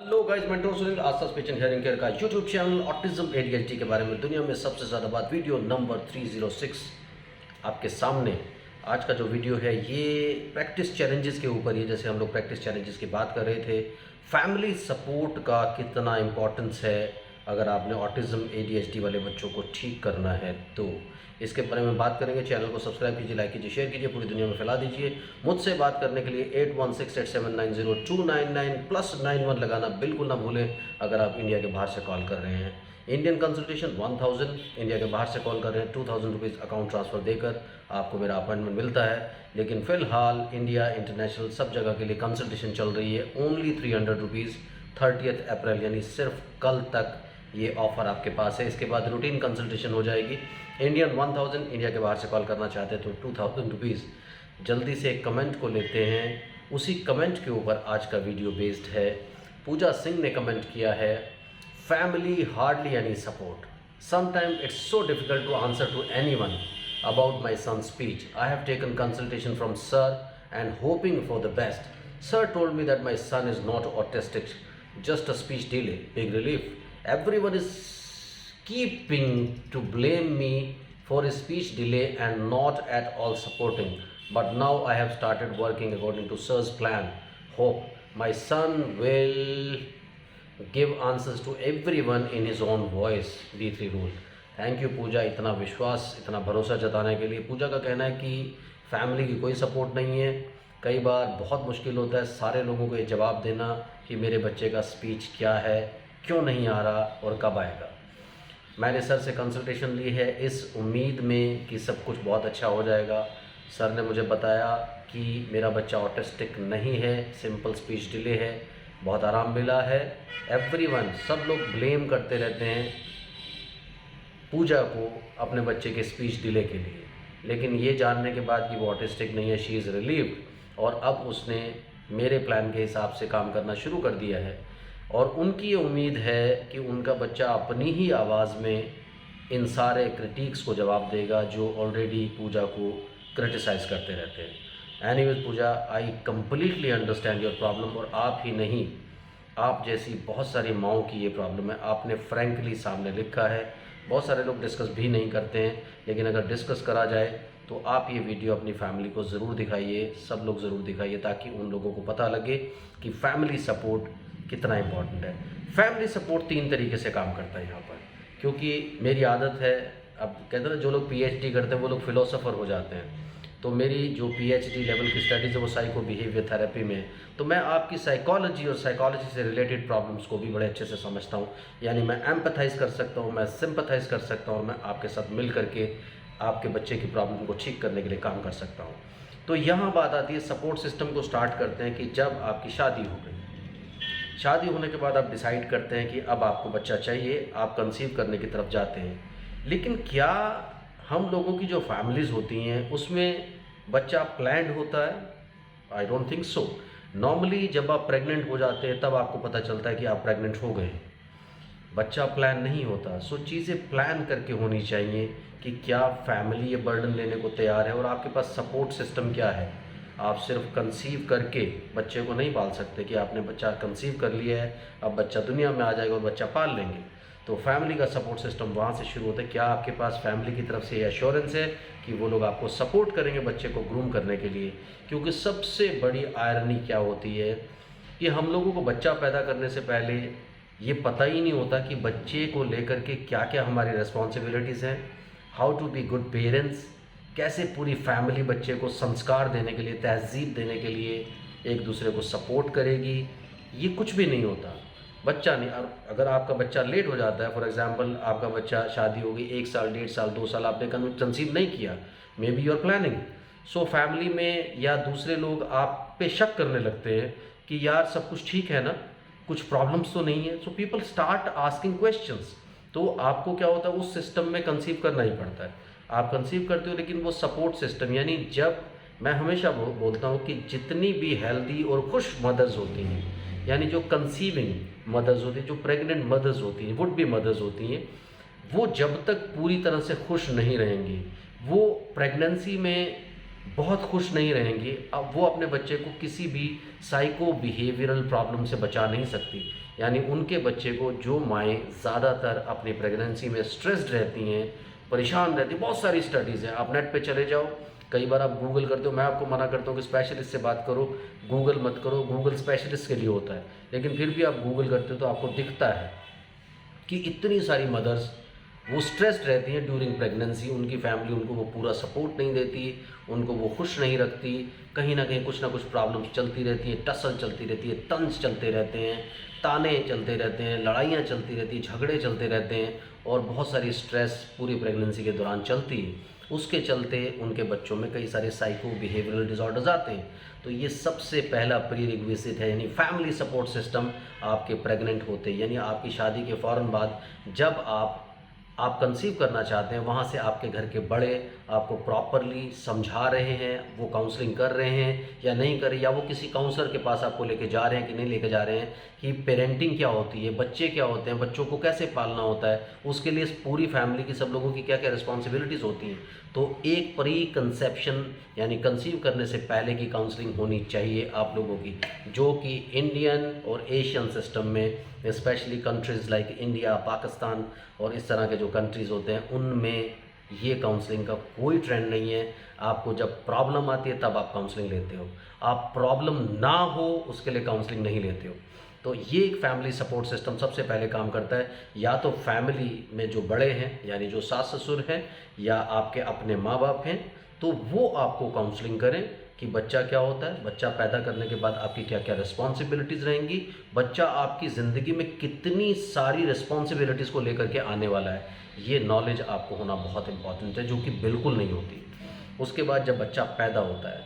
Hello guys, मैं doctor Sunil Aastha speech and hearing care का YouTube channel autism ADHD के बारे में दुनिया में सबसे ज़्यादा बात वीडियो नंबर 306 आपके सामने। आज का जो वीडियो है ये प्रैक्टिस चैलेंजेस के ऊपर ही, जैसे हम लोग प्रैक्टिस चैलेंजेस की बात कर रहे थे, फैमिली सपोर्ट का कितना इम्पोर्टेंस है अगर आपने ऑटिज्म एडीएचडी वाले बच्चों को ठीक करना है तो। इसके बारे में बात करेंगे। चैनल को सब्सक्राइब कीजिए, लाइक कीजिए, शेयर कीजिए, पूरी दुनिया में फैला दीजिए। मुझसे बात करने के लिए 8168790299 +91 लगाना बिल्कुल ना भूलें अगर आप इंडिया के बाहर से कॉल कर रहे हैं। इंडियन कंसल्टेशन 1000, इंडिया के बाहर से कॉल कर रहे हैं 2000 रुपीज़ अकाउंट ट्रांसफ़र देकर आपको मेरा अपॉइंटमेंट मिलता है। लेकिन फ़िलहाल इंडिया इंटरनेशनल सब जगह के लिए कंसल्टेशन चल रही है ओनली 300 रुपीज़ 30 अप्रैल, यानी सिर्फ कल तक ये ऑफ़र आपके पास है। इसके बाद रूटीन कंसल्टेशन हो जाएगी। इंडियन 1000, इंडिया के बाहर से कॉल करना चाहते हैं तो 2000 रुपीज़। जल्दी से एक कमेंट को लेते हैं, उसी कमेंट के ऊपर आज का वीडियो बेस्ड है। पूजा सिंह ने कमेंट किया है, family hardly any support, sometime it's so difficult to answer to anyone about my son's speech. I have taken consultation from sir and hoping for the best. Sir told me that my son is not autistic, just a speech delay. Big relief. Everyone is keeping to blame me for a speech delay and not at all supporting. But now I have started working according to sir's plan. Hope my son will give answers to everyone in his own voice. D3 rule. Thank you Puja, इतना विश्वास, इतना भरोसा जताने के लिए। पूजा का कहना है कि फैमिली की कोई सपोर्ट नहीं है। कई बार बहुत मुश्किल होता है सारे लोगों को ये जवाब देना कि मेरे बच्चे का स्पीच क्या है, क्यों नहीं आ रहा और कब आएगा। मैंने सर से कंसल्टेशन ली है इस उम्मीद में कि सब कुछ बहुत अच्छा हो जाएगा। सर ने मुझे बताया कि मेरा बच्चा ऑटिस्टिक नहीं है, सिंपल स्पीच डिले है, बहुत आराम मिला है। एवरीवन, सब लोग ब्लेम करते रहते हैं पूजा को अपने बच्चे के स्पीच डिले के लिए, लेकिन ये जानने के बाद कि वो ऑटिस्टिक नहीं है, शी इज़ रिलीव्ड। और अब उसने मेरे प्लान के हिसाब से काम करना शुरू कर दिया है और उनकी ये उम्मीद है कि उनका बच्चा अपनी ही आवाज़ में इन सारे क्रिटिक्स को जवाब देगा जो ऑलरेडी पूजा को क्रिटिसाइज़ करते रहते हैं। Anyways Pooja, I completely understand your problem, और आप ही नहीं, आप जैसी बहुत सारी माओं की ये प्रॉब्लम है। आपने फ्रैंकली सामने लिखा है। बहुत सारे लोग डिस्कस भी नहीं करते हैं, लेकिन अगर डिस्कस करा जाए तो आप ये वीडियो अपनी फैमिली को ज़रूर दिखाइए, सब लोग ज़रूर दिखाइए, ताकि उन लोगों को पता लगे कि फैमिली सपोर्ट कितना इम्पॉर्टेंट है। फैमिली सपोर्ट 3 तरीके से काम करता है यहाँ पर, क्योंकि मेरी आदत है, अब कहते हैं ना जो लोग PhD करते हैं वो लोग फिलोसोफर हो जाते हैं, तो मेरी जो PhD लेवल की स्टडीज़ है वो साइको बिहेवियर थेरेपी में, तो मैं आपकी साइकोलॉजी और साइकोलॉजी से रिलेटेड प्रॉब्लम्स को भी बड़े अच्छे से समझता हूँ। यानी मैं एम्पथाइज़ कर सकता हूँ, मैं सिंपथाइज़ कर सकता हूँ, मैं आपके साथ मिल करके आपके बच्चे की प्रॉब्लम को ठीक करने के लिए काम कर सकता हूँ। तो यहाँ बात आती है, सपोर्ट सिस्टम को स्टार्ट करते हैं कि जब आपकी शादी हो गई, शादी होने के बाद आप डिसाइड करते हैं कि अब आपको बच्चा चाहिए, आप कंसीव करने की तरफ जाते हैं। लेकिन क्या हम लोगों की जो फैमिलीज़ होती हैं उसमें बच्चा प्लान्ड होता है? I don't think so. Normally जब आप प्रेग्नेंट हो जाते हैं तब आपको पता चलता है कि आप प्रेग्नेंट हो गए, बच्चा प्लान नहीं होता। सो चीज़ें प्लान करके होनी चाहिए कि क्या फैमिली ये बर्डन लेने को तैयार है और आपके पास सपोर्ट सिस्टम क्या है। आप सिर्फ कंसीव करके बच्चे को नहीं पाल सकते कि आपने बच्चा कंसीव कर लिया है, अब बच्चा दुनिया में आ जाएगा और बच्चा पाल लेंगे। तो फैमिली का सपोर्ट सिस्टम वहाँ से शुरू होता है। क्या आपके पास फैमिली की तरफ से ये एश्योरेंस है कि वो लोग आपको सपोर्ट करेंगे बच्चे को ग्रूम करने के लिए? क्योंकि सबसे बड़ी आयरनी क्या होती है कि हम लोगों को बच्चा पैदा करने से पहले ये पता ही नहीं होता कि बच्चे को लेकर के क्या क्या हमारी रिस्पॉन्सिबिलिटीज़ हैं, how to be good parents, कैसे पूरी फैमिली बच्चे को संस्कार देने के लिए, तहज़ीब देने के लिए एक दूसरे को सपोर्ट करेगी। ये कुछ भी नहीं होता। बच्चा नहीं, अगर आपका बच्चा लेट हो जाता है, फॉर एग्जांपल आपका बच्चा, शादी हो गई 1 साल, 1.5 साल, 2 साल आपने कंसीव नहीं किया, maybe your planning, so family में या दूसरे लोग आप पे शक करने लगते हैं कि यार सब कुछ ठीक है ना, कुछ प्रॉब्लम्स तो नहीं है। So people start asking questions. तो आपको क्या होता है, उस सिस्टम में कंसीव करना ही पड़ता है। आप कंसीव करते हो, लेकिन वो सपोर्ट सिस्टम, यानी जब मैं हमेशा बोलता हूँ कि जितनी भी हेल्दी और खुश मदर्स होती हैं, यानी जो कंसीविंग मदर्स होती हैं, जो प्रेग्नेंट मदर्स होती हैं, वुड बी मदर्स होती हैं, वो जब तक पूरी तरह से खुश नहीं रहेंगी, वो प्रेगनेंसी में बहुत खुश नहीं रहेंगी, अब वो अपने बच्चे को किसी भी साइको बिहेवियरल प्रॉब्लम से बचा नहीं सकती। यानी उनके बच्चे को, जो माएँ ज़्यादातर अपनी प्रेगनेंसी में स्ट्रेस्ड रहती हैं, परेशान रहती हैं, बहुत सारी स्टडीज़ हैं, आप नेट पे चले जाओ, कई बार आप गूगल करते हो, मैं आपको मना करता हूँ कि स्पेशलिस्ट से बात करो, गूगल मत करो, गूगल स्पेशलिस्ट के लिए होता है, लेकिन फिर भी आप गूगल करते हो तो आपको दिखता है कि इतनी सारी मदर्स वो स्ट्रेस्ड रहती हैं ड्यूरिंग प्रेगनेंसी, उनकी फैमिली उनको वो पूरा सपोर्ट नहीं देती, उनको वो खुश नहीं रखती, कहीं ना कुछ प्रॉब्लम्स चलती रहती हैं, टसल चलती रहती है, तंज चलते रहते हैं, ताने चलते रहते हैं, लड़ाइयाँ चलती रहती हैं, झगड़े चलते रहते हैं और बहुत सारी स्ट्रेस पूरी प्रेगनेंसी के दौरान चलती है। उसके चलते उनके बच्चों में कई सारे साइको बिहेवियरल डिसऑर्डर्स आते हैं। तो ये सबसे पहला प्री रिक्विजिट है, यानी फैमिली सपोर्ट सिस्टम आपके प्रेग्नेंट होते, यानी आपकी शादी के फ़ौरन बाद जब आप कंसीव करना चाहते हैं, वहाँ से आपके घर के बड़े आपको प्रॉपरली समझा रहे हैं, वो काउंसलिंग कर रहे हैं या नहीं कर रहे, या वो किसी काउंसलर के पास आपको लेके जा रहे हैं कि नहीं लेके जा रहे हैं, कि पेरेंटिंग क्या होती है, बच्चे क्या होते हैं, बच्चों को कैसे पालना होता है, उसके लिए पूरी फैमिली की सब लोगों की क्या क्या रिस्पॉन्सिबिलिटीज़ होती हैं। तो एक प्री कंसेप्शन यानी कंसीव करने से पहले की काउंसलिंग होनी चाहिए आप लोगों की, जो कि इंडियन और एशियन सिस्टम में, specially countries like India, Pakistan और इस तरह के जो कंट्रीज़ होते हैं, उनमें ये काउंसलिंग का कोई ट्रेंड नहीं है। आपको जब प्रॉब्लम आती है तब आप काउंसलिंग लेते हो, आप प्रॉब्लम ना हो उसके लिए काउंसलिंग नहीं लेते हो। तो ये एक फैमिली सपोर्ट सिस्टम सबसे पहले काम करता है। या तो फैमिली में जो बड़े हैं, यानी जो सास ससुर हैं या आपके अपने माँ बाप हैं, तो वो आपको काउंसलिंग करें कि बच्चा क्या होता है, बच्चा पैदा करने के बाद आपकी क्या क्या रिस्पॉन्सिबिलिटीज़ रहेंगी, बच्चा आपकी ज़िंदगी में कितनी सारी रिस्पॉन्सिबिलिटीज़ को लेकर के आने वाला है, ये नॉलेज आपको होना बहुत इंपॉर्टेंट है, जो कि बिल्कुल नहीं होती। उसके बाद जब बच्चा पैदा होता है,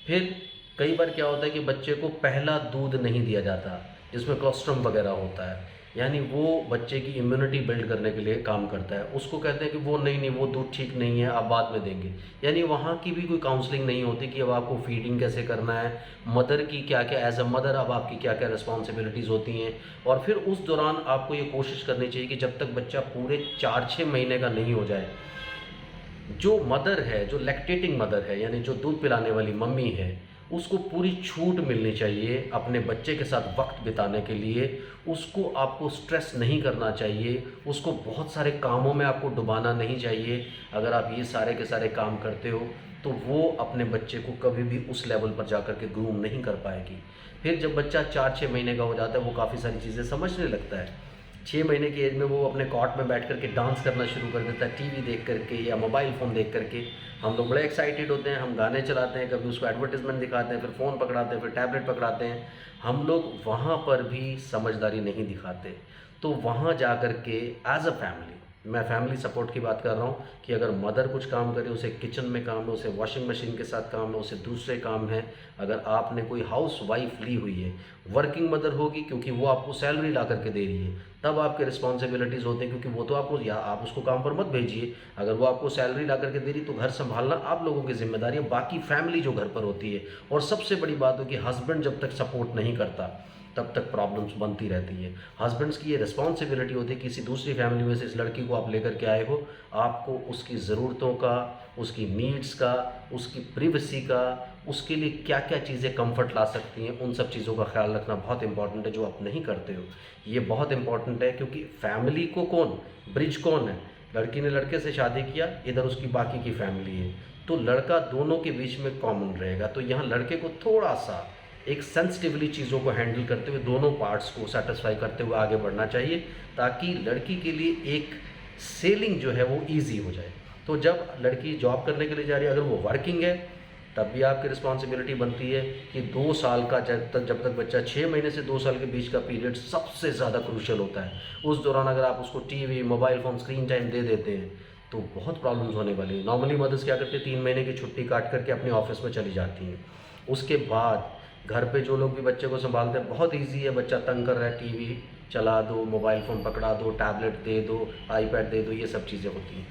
फिर कई बार क्या होता है कि बच्चे को पहला दूध नहीं दिया जाता, जिसमें कोलेस्ट्रॉम वगैरह होता है, यानी वो बच्चे की इम्यूनिटी बिल्ड करने के लिए काम करता है। उसको कहते हैं कि वो नहीं वो दूध ठीक नहीं है, आप बाद में देंगे, यानी वहाँ की भी कोई काउंसलिंग नहीं होती कि अब आपको फीडिंग कैसे करना है, मदर की क्या क्या, एज अ मदर अब आपकी क्या क्या रिस्पॉन्सिबिलिटीज़ होती हैं। और फिर उस दौरान आपको ये कोशिश करनी चाहिए कि जब तक बच्चा पूरे 4-6 महीने का नहीं हो जाए, जो मदर है, जो लैक्टेटिंग मदर है, यानी जो दूध पिलाने वाली मम्मी है, उसको पूरी छूट मिलनी चाहिए अपने बच्चे के साथ वक्त बिताने के लिए। उसको आपको स्ट्रेस नहीं करना चाहिए, उसको बहुत सारे कामों में आपको डुबाना नहीं चाहिए। अगर आप ये सारे के सारे काम करते हो तो वो अपने बच्चे को कभी भी उस लेवल पर जा कर के ग्रूम नहीं कर पाएगी। फिर जब बच्चा 4-6 महीने का हो जाता है, वो काफ़ी सारी चीज़ें समझने लगता है। 6 महीने की एज में वो अपने कॉट में बैठ करके डांस करना शुरू कर देता है, टीवी देख करके या मोबाइल फ़ोन देख करके। हम लोग बड़े एक्साइटेड होते हैं, हम गाने चलाते हैं, कभी उसको एडवर्टाइजमेंट दिखाते हैं, फिर फ़ोन पकड़ाते हैं, फिर टैबलेट पकड़ाते हैं। हम लोग वहाँ पर भी समझदारी नहीं दिखाते। तो वहाँ जा कर के एज अ फैमिली, मैं फैमिली सपोर्ट की बात कर रहा हूँ कि अगर मदर कुछ काम करे, उसे किचन में काम है, उसे वॉशिंग मशीन के साथ काम है, उसे दूसरे काम है। अगर आपने कोई हाउस वाइफ ली हुई है, वर्किंग मदर होगी क्योंकि वो आपको सैलरी ला करके दे रही है, तब आपके रिस्पॉन्सिबिलिटीज़ होते हैं, क्योंकि वो तो आपको, या आप उसको काम पर मत भेजिए। अगर वो आपको सैलरी ला करके दे रही तो घर संभालना आप लोगों की जिम्मेदारी है, बाकी फैमिली जो घर पर होती है। और सबसे बड़ी बात हो कि हस्बैंड जब तक सपोर्ट नहीं करता तब तक प्रॉब्लम्स बनती रहती है। हस्बैंड्स की ये रिस्पॉन्सिबिलिटी होती है, किसी दूसरी फैमिली में से इस लड़की को आप लेकर के आए हो, आपको उसकी ज़रूरतों का, उसकी नीड्स का, उसकी प्रिवेसी का, उसके लिए क्या क्या चीज़ें कंफर्ट ला सकती हैं, उन सब चीज़ों का ख्याल रखना बहुत इंपॉर्टेंट है, जो आप नहीं करते हो। ये बहुत इंपॉर्टेंट है, क्योंकि फैमिली को ब्रिज कौन है? लड़की ने लड़के से शादी किया, इधर उसकी बाकी की फैमिली है, तो लड़का दोनों के बीच में कॉमन रहेगा। तो यहाँ लड़के को थोड़ा सा एक सेंसिटिवली चीज़ों को हैंडल करते हुए, दोनों पार्ट्स को सेटिस्फाई करते हुए आगे बढ़ना चाहिए, ताकि लड़की के लिए एक सेलिंग जो है वो ईजी हो जाए। तो जब लड़की जॉब करने के लिए जा रही है, अगर वो वर्किंग है, तब भी आपकी रिस्पॉन्सिबिलिटी बनती है कि 2 साल का, जब तक बच्चा 6 महीने से 2 साल के बीच का पीरियड सबसे ज़्यादा क्रूशियल होता है। उस दौरान अगर आप उसको TV, mobile phone, screen time दे देते हैं तो बहुत प्रॉब्लम्स होने वाली है। नॉर्मली मदर्स क्या करते हैं, 3 महीने की छुट्टी काट करके अपने ऑफिस में चली जाती हैं। उसके बाद घर पे जो लोग भी बच्चे को संभालते हैं, बहुत इजी है, बच्चा तंग कर रहा है, टीवी चला दो, मोबाइल फ़ोन पकड़ा दो, टैबलेट दे दो, आईपैड दे दो, ये सब चीज़ें होती हैं।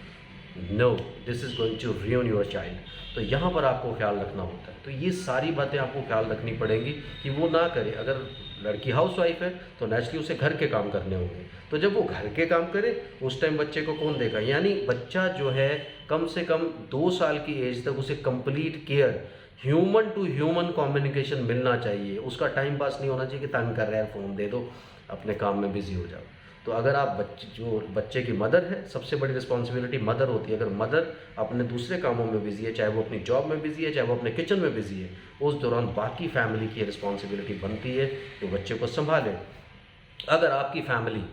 No, this is going to ruin your child. तो यहाँ पर आपको ख्याल रखना होता है। तो ये सारी बातें आपको ख्याल रखनी पड़ेंगी कि वो ना करे। अगर लड़की हाउस वाइफ है तो नेचुरली उसे घर के काम करने होंगे, तो जब वो घर के काम करे उस टाइम बच्चे को कौन देगा? यानी बच्चा जो है कम से कम 2 साल की एज तक उसे complete care, human to human communication मिलना चाहिए। उसका टाइम पास नहीं होना चाहिए कि तंग कर रहा है फ़ोन दे दो। अपने काम में बिज़ी हो जाओ। तो अगर आप जो बच्चे की मदर है, सबसे बड़ी रिस्पॉन्सिबिलिटी मदर होती है। अगर मदर अपने दूसरे कामों में बिज़ी है, चाहे वो अपनी जॉब में बिज़ी है, चाहे वो अपने किचन में बिज़ी है, उस दौरान बाकी फैमिली की रिस्पॉन्सिबिलिटी बनती है कि बच्चे को संभालें। अगर आपकी फैमिली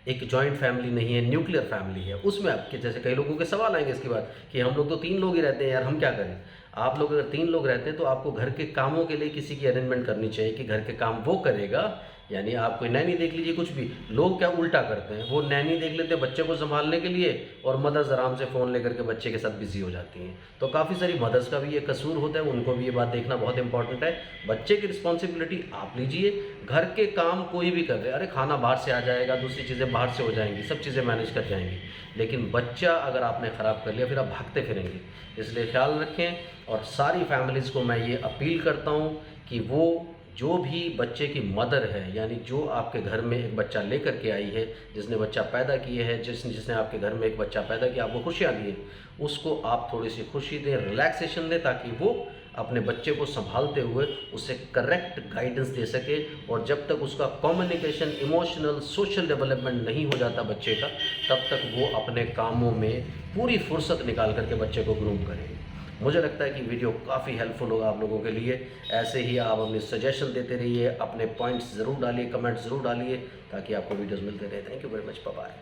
एक जॉइंट फैमिली नहीं है, न्यूक्लियर फैमिली है, उसमें आपके जैसे कई लोगों के सवाल आएंगे इसके बाद कि हम लोग तो 3 लोग ही रहते हैं यार, हम क्या करें? आप लोग अगर 3 लोग रहते हैं तो आपको घर के कामों के लिए किसी की अरेंजमेंट करनी चाहिए कि घर के काम वो करेगा। यानी आप कोई नैनी देख लीजिए, कुछ भी लोग क्या उल्टा करते हैं, वो नैनी देख लेते हैं बच्चे को संभालने के लिए और मदर्स आराम से फ़ोन लेकर के बच्चे के साथ बिजी हो जाती हैं। तो काफ़ी सारी मदर्स का भी ये कसूर होता है, उनको भी ये बात देखना बहुत इंपॉर्टेंट है। बच्चे की रिस्पॉन्सिबिलिटी आप लीजिए, घर के काम कोई भी कर रहे, अरे खाना बाहर से आ जाएगा, दूसरी चीज़ें बाहर से हो जाएंगी, सब चीज़ें मैनेज कर जाएंगी, लेकिन बच्चा अगर आपने ख़राब कर लिया फिर आप भागते फिरेंगे। इसलिए ख्याल रखें। और सारी फैमिलीज़ को मैं ये अपील करता हूँ कि वो जो भी बच्चे की मदर है, यानी जो आपके घर में एक बच्चा लेकर के आई है, जिसने बच्चा पैदा किया है, जिसने आपके घर में एक बच्चा पैदा किया, आपको खुशियाँ दी है, उसको आप थोड़ी सी खुशी दें, रिलैक्सेशन दें, ताकि वो अपने बच्चे को संभालते हुए उसे करेक्ट गाइडेंस दे सके। और जब तक उसका कम्युनिकेशन, इमोशनल, सोशल डेवलपमेंट नहीं हो जाता बच्चे का, तब तक वो अपने कामों में पूरी फुर्सत निकाल करके बच्चे को ग्रूम करें। मुझे लगता है कि वीडियो काफ़ी हेल्पफुल होगा आप लोगों के लिए। ऐसे ही आप अपने सजेशन देते रहिए, अपने पॉइंट्स ज़रूर डालिए, कमेंट्स ज़रूर डालिए, ताकि आपको वीडियोज़ मिलते रहे। Thank you very much, bye bye.